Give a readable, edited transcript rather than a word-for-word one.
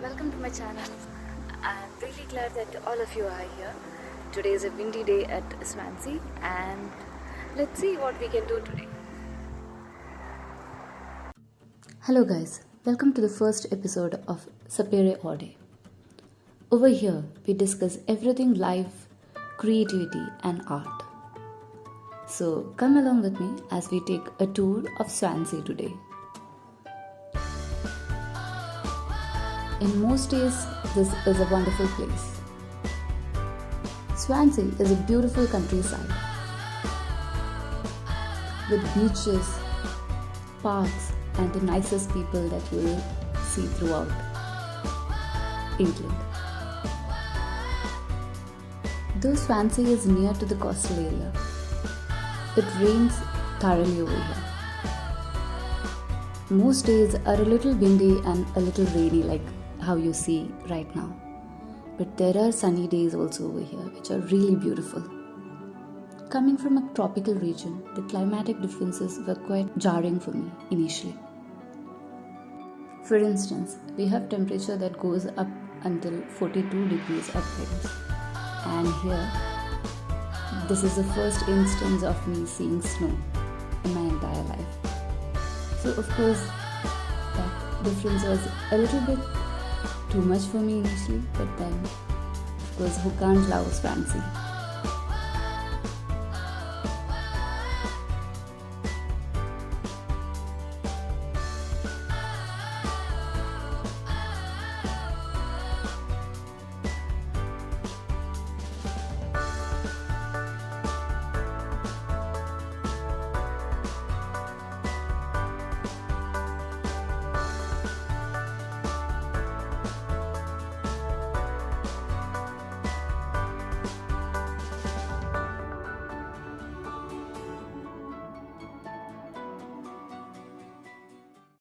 Welcome to my channel. I'm really glad that all of you are here. Today is a windy day at Swansea and let's see what we can do today. Hello guys, welcome to the first episode of Sapere Ode. Over here we discuss everything life, creativity and art. So come along with me as we take a tour of Swansea today. In most days, this is a wonderful place. Swansea is a beautiful countryside with beaches, parks, and the nicest people that you will see throughout England. Though Swansea is near to the coastal area, it rains thoroughly over here. Most days are a little windy and a little rainy, like how you see right now. But there are sunny days also over here which are really beautiful. Coming from a tropical region, the climatic differences were quite jarring for me initially. For instance, we have temperature that goes up until 42 degrees upwards. And here, this is the first instance of me seeing snow in my entire life. So of course, that difference was a little bit too much for me initially, but then, of course, who can't love Swansea?